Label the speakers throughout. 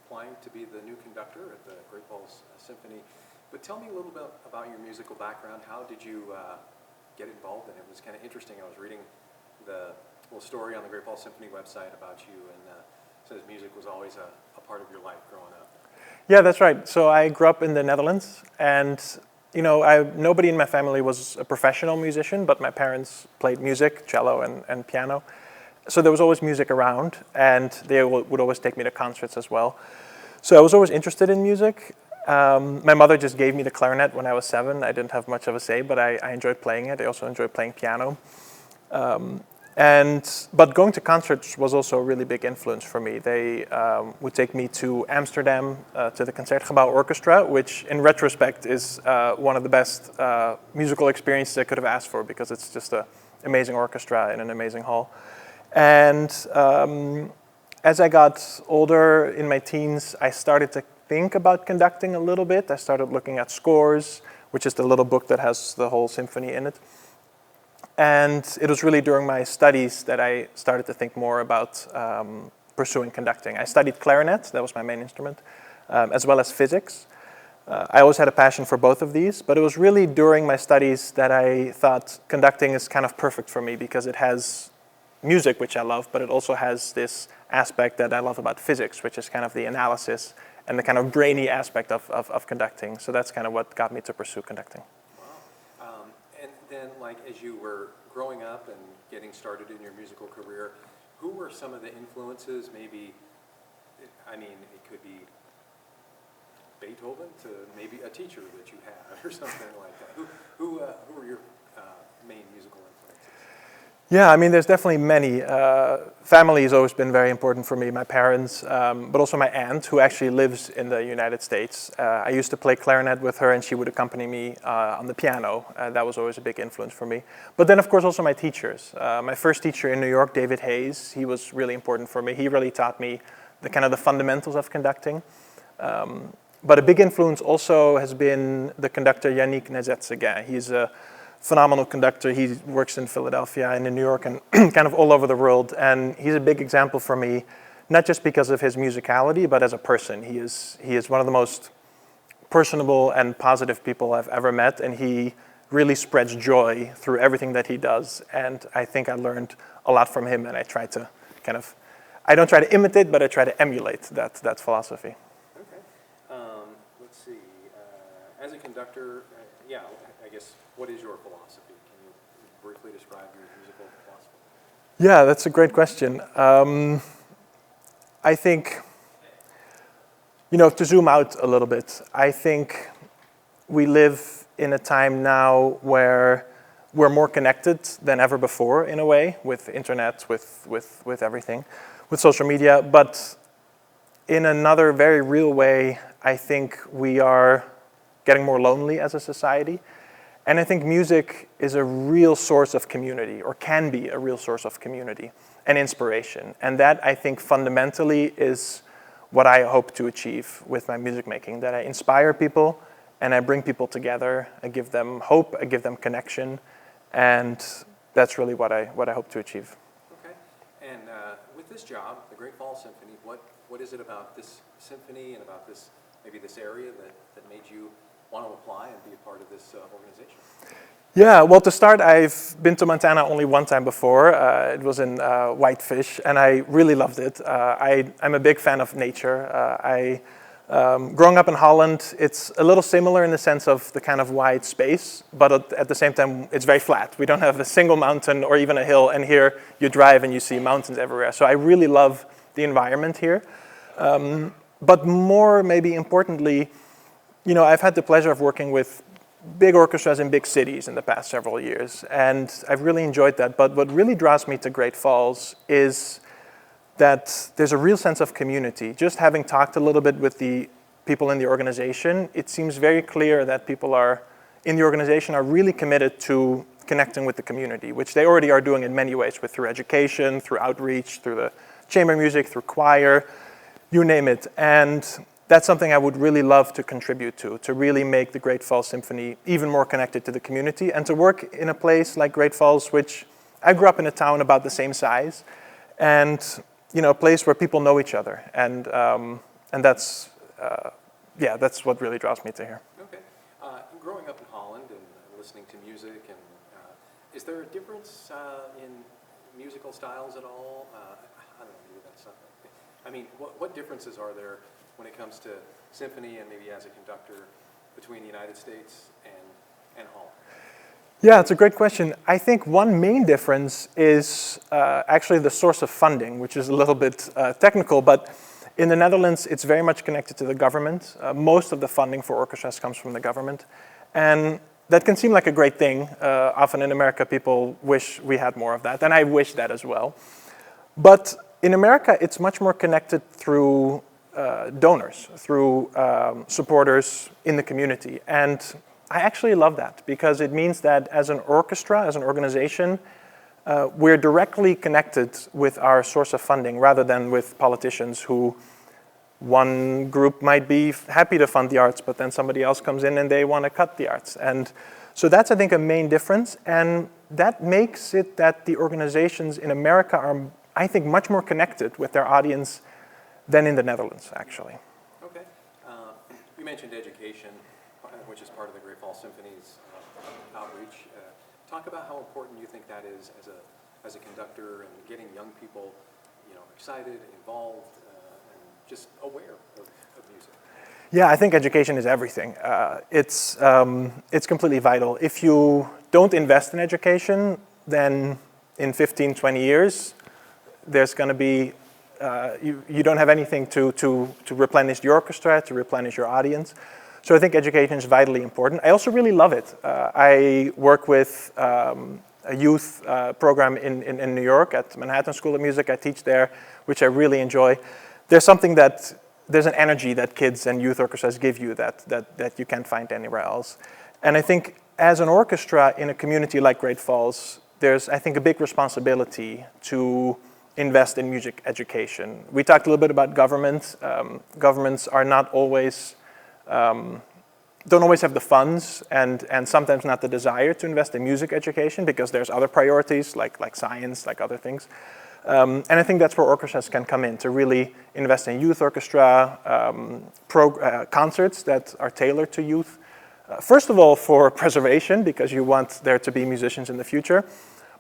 Speaker 1: applying to be the new conductor at the Great Falls Symphony. But tell me a little bit about your musical background. How did you get involved in it? It was kind of interesting. I was reading the little story on the Great Falls Symphony website about you, and says music was always a part of your life growing up.
Speaker 2: Yeah, that's right. So I grew up in the Netherlands, and nobody in my family was a professional musician, but my parents played music, cello and piano. So there was always music around, and they would always take me to concerts as well. So I was always interested in music. My mother just gave me the clarinet when I was 7. I didn't have much of a say, but I enjoyed playing it. I also enjoyed playing piano. But going to concerts was also a really big influence for me. They would take me to Amsterdam to the Concertgebouw Orchestra, which in retrospect is one of the best musical experiences I could have asked for, because it's just an amazing orchestra in an amazing hall. And as I got older in my teens, I started to think about conducting a little bit. I started looking at scores, which is the little book that has the whole symphony in it. And it was really during my studies that I started to think more about pursuing conducting. I studied clarinet, that was my main instrument, as well as physics. I always had a passion for both of these, but it was really during my studies that I thought conducting is kind of perfect for me, because it has music, which I love, but it also has this aspect that I love about physics, which is kind of the analysis and the kind of brainy aspect of conducting. So that's kind of what got me to pursue conducting.
Speaker 1: And then, like, as you were growing up and getting started in your musical career, who were some of the influences? Maybe, I mean, it could be Beethoven to maybe a teacher that you had or something like that. Who were your main musical influences?
Speaker 2: Yeah, I mean, there's definitely many. Family has always been very important for me, my parents, but also my aunt, who actually lives in the United States. I used to play clarinet with her, and she would accompany me on the piano. That was always a big influence for me. But then, of course, also my teachers. My first teacher in New York, David Hayes, he was really important for me. He really taught me the fundamentals of conducting. But a big influence also has been the conductor Yannick Nézet-Séguin. He's a phenomenal conductor. He works in Philadelphia and in New York and kind of all over the world. And he's a big example for me, not just because of his musicality, but as a person. He is one of the most personable and positive people I've ever met. And he really spreads joy through everything that he does. And I think I learned a lot from him. And I try to I don't try to imitate, but I try to emulate that philosophy.
Speaker 1: Okay. Let's see. As a conductor, I guess, what is your philosophy? Can you briefly describe your musical philosophy?
Speaker 2: Yeah, that's a great question. I think, to zoom out a little bit, I think we live in a time now where we're more connected than ever before, in a way, with internet, with everything, with social media. But in another very real way, I think we are getting more lonely as a society. And I think music is a real source of community, or can be a real source of community and inspiration. And that, I think, fundamentally is what I hope to achieve with my music making, that I inspire people and I bring people together. I give them hope, I give them connection, and that's really what I hope to achieve.
Speaker 1: Okay. And with this job, the Great Falls Symphony, what is it about this symphony and about this area that made you want to apply and be a part of this organization?
Speaker 2: Yeah, well, to start, I've been to Montana only one time before. It was in Whitefish, and I really loved it. I'm a big fan of nature. Growing up in Holland, it's a little similar in the sense of the kind of wide space, but at the same time, it's very flat. We don't have a single mountain or even a hill, and here you drive and you see mountains everywhere. So I really love the environment here. But more, maybe importantly, I've had the pleasure of working with big orchestras in big cities in the past several years, and I've really enjoyed that. But what really draws me to Great Falls is that there's a real sense of community. Just having talked a little bit with the people in the organization, it seems very clear that people in the organization are really committed to connecting with the community, which they already are doing in many ways, through education, through outreach, through the chamber music, through choir, you name it. And that's something I would really love to contribute to really make the Great Falls Symphony even more connected to the community, and to work in a place like Great Falls, which I grew up in a town about the same size, and a place where people know each other. And And that's, yeah, that's what really draws me to here.
Speaker 1: Okay. Growing up in Holland and listening to music, and is there a difference in musical styles at all? I don't know, maybe that's not. I mean, what differences are there when it comes to symphony and maybe as a conductor between the United States and Holland?
Speaker 2: Yeah, it's a great question. I think one main difference is actually the source of funding, which is a little bit technical, but in the Netherlands, it's very much connected to the government. Most of the funding for orchestras comes from the government. And that can seem like a great thing. Often in America, people wish we had more of that, and I wish that as well. But in America, it's much more connected through donors, through supporters in the community. And I actually love that because it means that as an orchestra, as an organization, we're directly connected with our source of funding rather than with politicians who one group might be happy to fund the arts, but then somebody else comes in and they want to cut the arts. And so that's, I think, a main difference. And that makes it that the organizations in America are, I think, much more connected with their audience than in the Netherlands, actually.
Speaker 1: Okay. You mentioned education, which is part of the Great Falls Symphony's outreach. Talk about how important you think that is as a conductor and getting young people, excited, involved, and just aware of music.
Speaker 2: Yeah, I think education is everything. It's completely vital. If you don't invest in education, then in 15, 20 years, there's going to be, you don't have anything to replenish the orchestra, to replenish your audience. So I think education is vitally important. I also really love it. I work with a youth program in New York at Manhattan School of Music. I teach there, which I really enjoy. There's an energy that kids and youth orchestras give you that you can't find anywhere else. And I think as an orchestra in a community like Great Falls, there's, I think, a big responsibility to invest in music education. We talked a little bit about government. Governments are not always don't always have the funds and sometimes not the desire to invest in music education because there's other priorities like science, like other things. And I think that's where orchestras can come in, to really invest in youth orchestra, concerts that are tailored to youth. First of all, for preservation, because you want there to be musicians in the future,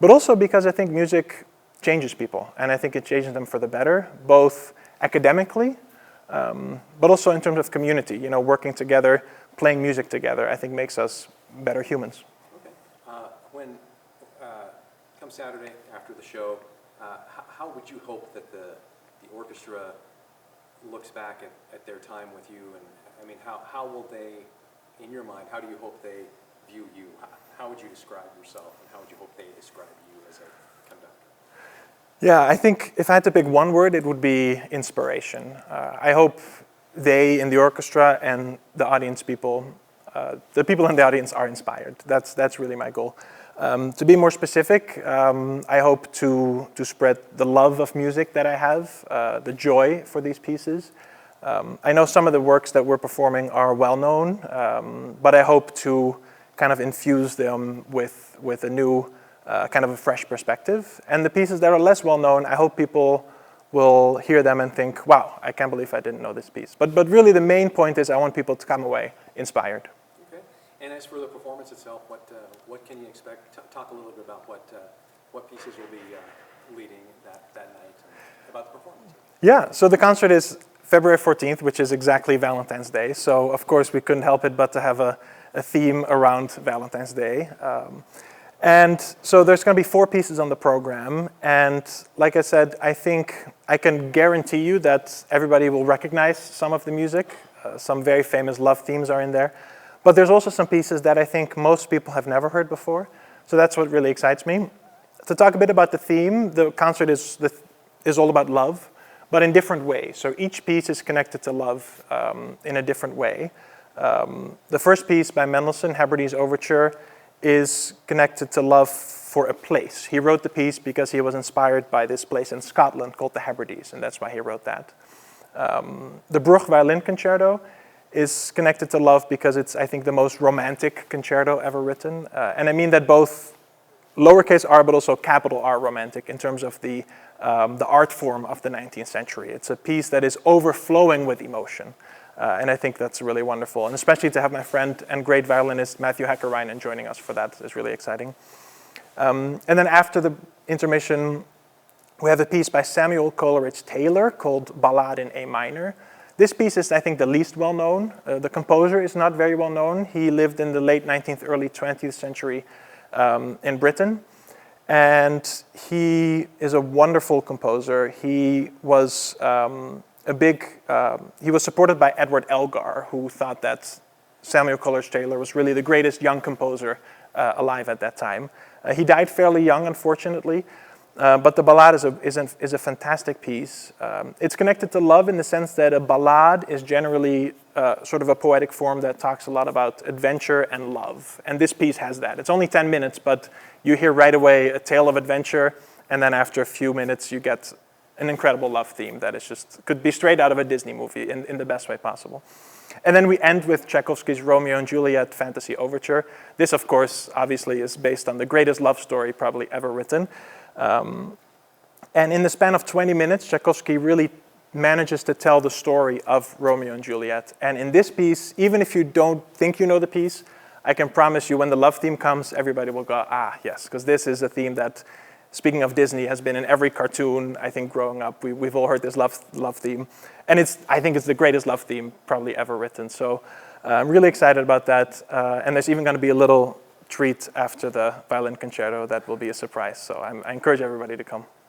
Speaker 2: but also because I think music changes people, and I think it changes them for the better, both academically, but also in terms of community, working together, playing music together, I think makes us better humans.
Speaker 1: Okay. When come Saturday after the show, how would you hope that the orchestra looks back at their time with you? And I mean, how will they, in your mind, how do you hope they view you? How would you describe yourself, and how would you hope they describe you as a conductor?
Speaker 2: Yeah, I think if I had to pick one word, it would be inspiration. I hope they in the orchestra and the audience people, the people in the audience are inspired. That's really my goal. To be more specific, I hope to spread the love of music that I have, the joy for these pieces. I know some of the works that we're performing are well known, but I hope to kind of infuse them with a new, kind of a fresh perspective. And the pieces that are less well known, I hope people will hear them and think, wow, I can't believe I didn't know this piece. But really the main point is I want people to come away inspired.
Speaker 1: Okay. And as for the performance itself, what can you expect? Talk a little bit about what pieces will be leading that night and about the performance.
Speaker 2: Yeah, so the concert is February 14th, which is exactly Valentine's Day. So of course we couldn't help it but to have a theme around Valentine's Day. And so there's going to be 4 pieces on the program. And like I said, I think I can guarantee you that everybody will recognize some of the music. Some very famous love themes are in there. But there's also some pieces that I think most people have never heard before. So that's what really excites me. To talk a bit about the theme, the concert is all about love, but in different ways. So each piece is connected to love in a different way. The first piece by Mendelssohn, Hebrides Overture, is connected to love for a place. He wrote the piece because he was inspired by this place in Scotland called the Hebrides, and that's why he wrote that. The Bruch Violin Concerto is connected to love because it's, I think, the most romantic concerto ever written. And I mean that both lowercase r but also capital R romantic in terms of the the art form of the 19th century. It's a piece that is overflowing with emotion. And I think that's really wonderful. And especially to have my friend and great violinist Matthew Hakkarainen joining us for that is really exciting. And then after the intermission, we have a piece by Samuel Coleridge Taylor called Ballade in A minor. This piece is, I think, the least well-known. The composer is not very well-known. He lived in the late 19th, early 20th century in Britain. And he is a wonderful composer. He was he was supported by Edward Elgar, who thought that Samuel Coleridge Taylor was really the greatest young composer alive at that time. He died fairly young, unfortunately, but the ballade is a fantastic piece. It's connected to love in the sense that a ballade is generally sort of a poetic form that talks a lot about adventure and love. And this piece has that. It's only 10 minutes, but you hear right away a tale of adventure, and then after a few minutes you get an incredible love theme that is just, could be straight out of a Disney movie in the best way possible. And then we end with Tchaikovsky's Romeo and Juliet Fantasy Overture. This, of course, obviously is based on the greatest love story probably ever written. And in the span of 20 minutes, Tchaikovsky really manages to tell the story of Romeo and Juliet. And in this piece, even if you don't think you know the piece, I can promise you when the love theme comes, everybody will go, ah, yes, because this is a theme that, speaking of Disney, has been in every cartoon, I think, growing up. We've all heard this love theme. And I think it's the greatest love theme probably ever written. So I'm really excited about that. And there's even going to be a little treat after the violin concerto that will be a surprise. So I encourage everybody to come.